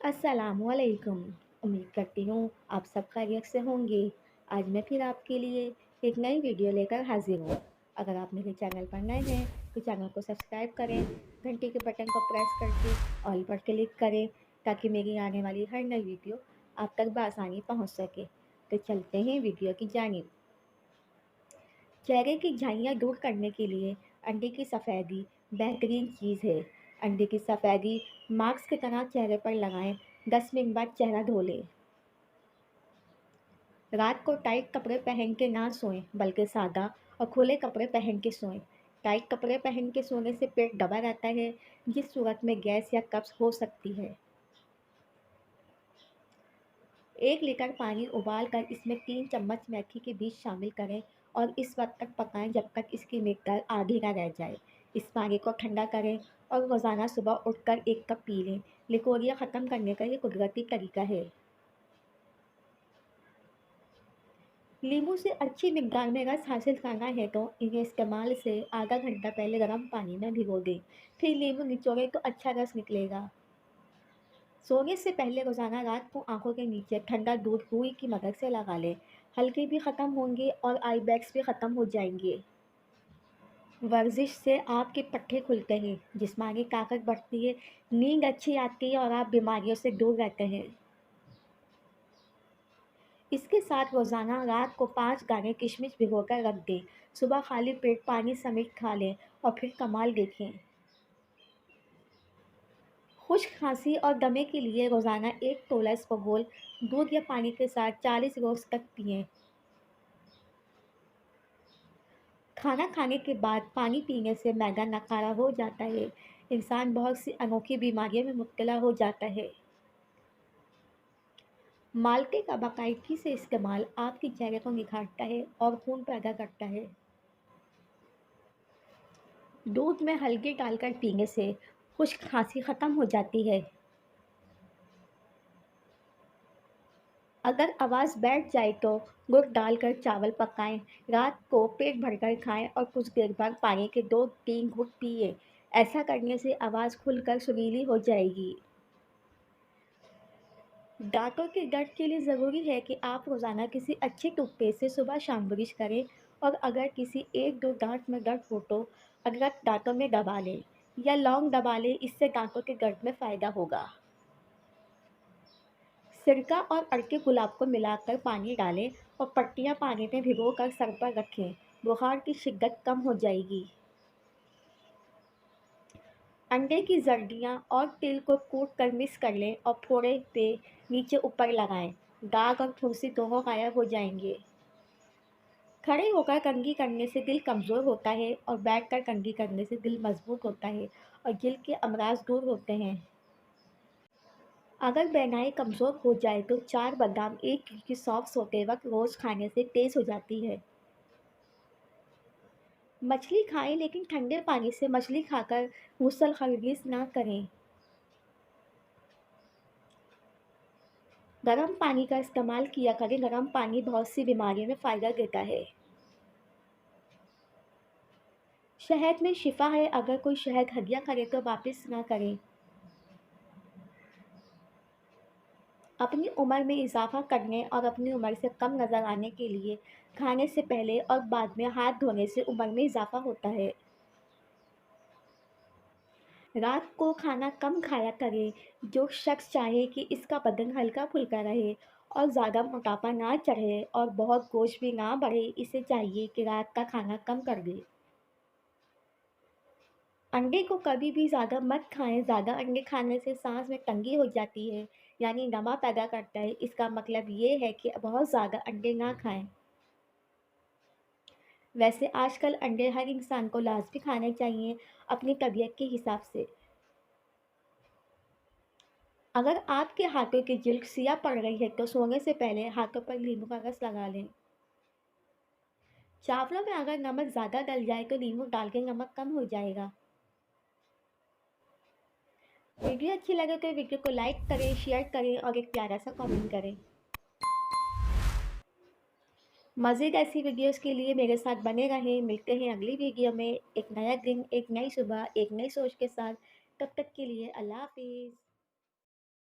अस्सलामुअलैकुम। उम्मीद करती हूँ आप सब खैरियत से होंगे। आज मैं फिर आपके लिए एक नई वीडियो लेकर हाजिर हूँ। अगर आप मेरे चैनल पर नए हैं तो चैनल को सब्सक्राइब करें, घंटी के बटन को प्रेस करके ऑल पर क्लिक करें ताकि मेरी आने वाली हर नई वीडियो आप तक बआसानी पहुँच सके। तो चलते हैं वीडियो की जानिब। चेहरे की झाइयाँ दूर करने के लिए अंडे की सफ़ेदी बेहतरीन चीज़ है। अंडे की सफ़ेदी मास्क की तरह चेहरे पर लगाएं। 10 मिनट बाद चेहरा धो लें। रात को टाइट कपड़े पहन के ना सोएं, बल्कि सादा और खुले कपड़े पहन के सोएं। टाइट कपड़े पहन के सोने से पेट दबा रहता है, जिस सूरत में गैस या कब्ज़ हो सकती है। 1 लीटर पानी उबाल कर इसमें 3 चम्मच मेथी के बीज शामिल करें और इस वक्त तक पकाएं जब तक इसकी मिकदार आधी ना रह जाए। इस पानी को ठंडा करें और रोज़ाना सुबह उठकर 1 कप पी लें। लिकोरिया ख़त्म करने का ये कुदरती तरीका है। नींबू से अच्छी मिकदार में रस हासिल करना है तो इन्हें इस्तेमाल से आधा घंटा पहले गर्म पानी में भिगो दें। फिर नींबू निचोड़ें तो अच्छा रस निकलेगा। सोने से पहले रोज़ाना रात को आंखों के नीचे ठंडा दूध रुई की मदद से लगा लें। हल्के भी ख़त्म होंगे और आई बैग्स भी ख़त्म हो जाएंगे। वर्जिश से आपके पट्टे खुलते हैं, जिस्मानी ताकत बढ़ती है, नींद अच्छी आती है और आप बीमारियों से दूर रहते हैं। इसके साथ रोज़ाना रात को 5 दाने किशमिश भिगोकर रख दें। सुबह खाली पेट पानी समेत खा लें और फिर कमाल देखें। खुश्क खांसी और दमे के लिए रोज़ाना 1 तोला इसबगोल दूध या पानी के साथ 40 रोज़ तक पिएं। खाना खाने के बाद पानी पीने से मैदा नकारा हो जाता है। इंसान बहुत सी अनोखी बीमारियों में मुब्तला हो जाता है। माल्टे का बाकायदगी से इस्तेमाल आपके चेहरे को निखारता है और खून पैदा करता है। दूध में हल्दी डालकर पीने से खुश्क खांसी ख़त्म हो जाती है। अगर आवाज़ बैठ जाए तो गुड़ डालकर चावल पकाएं। रात को पेट भरकर खाएं और कुछ देर बाद पानी के 2-3 घूंट पिए। ऐसा करने से आवाज़ खुलकर सुरीली हो जाएगी। दांतों के दर्द के लिए ज़रूरी है कि आप रोज़ाना किसी अच्छे टूथपेस्ट से सुबह शाम ब्रश करें और अगर किसी 1-2 दांत में दर्द हो तो अदरक दांतों में दबा लें या लौंग दबा लें। इससे दांतों के दर्द में फ़ायदा होगा। सिरका और अड़के गुलाब को मिलाकर पानी डालें और पट्टियाँ पानी में भिगोकर सर पर रखें। बुखार की शिद्दत कम हो जाएगी। अंडे की जर्दियाँ और तिल को कूट कर मिक्स कर लें और फोड़े पे नीचे ऊपर लगाएं। दाग और फुंसी दोनों गायब हो जाएंगे। खड़े होकर कंघी करने से दिल कमज़ोर होता है और बैठकर कंघी करने से दिल मजबूत होता है और दिल के अमराज दूर होते हैं। अगर बहनाई कमज़ोर हो जाए तो 4 बादाम 1 खिड़की सौंफ सोते वक्त रोज़ खाने से तेज़ हो जाती है। मछली खाएं लेकिन ठंडे पानी से मछली खाकर गुस्ल हरगिज़ ना करें। गर्म पानी का इस्तेमाल किया करें। गर्म पानी बहुत सी बीमारियों में फ़ायदा देता है। शहद में शिफा है। अगर कोई शहद हदिया करे तो वापस ना करें। अपनी उम्र में इजाफ़ा करने और अपनी उम्र से कम नज़र आने के लिए खाने से पहले और बाद में हाथ धोने से उम्र में इजाफ़ा होता है। रात को खाना कम खाया करें। जो शख्स चाहे कि इसका बदन हल्का फुल्का रहे और ज़्यादा मोटापा ना चढ़े और बहुत गोश्त भी ना बढ़े, इसे चाहिए कि रात का खाना कम कर दे। अंडे को कभी भी ज़्यादा मत खाएं। ज़्यादा अंडे खाने से सांस में तंगी हो जाती है, यानी दमा पैदा करता है। इसका मतलब ये है कि बहुत ज़्यादा अंडे ना खाएं। वैसे आजकल अंडे हर इंसान को लाजमी खाने चाहिए, अपनी तबीयत के हिसाब से। अगर आपके हाथों की जिल्द सिया पड़ रही है तो सोने से पहले हाथों पर नींबू का रस लगा लें। चावलों में अगर नमक ज़्यादा डल जाए तो नींबू डाल के नमक कम हो जाएगा। वीडियो अच्छी लगे तो वीडियो को लाइक करें, शेयर करें और एक प्यारा सा कमेंट करें। मज़ीद ऐसी वीडियोस के लिए मेरे साथ बने रहें। मिलते हैं अगली वीडियो में। एक नया दिन, एक नई सुबह, एक नई सोच के साथ। तब तक के लिए अल्लाह हाफिज़।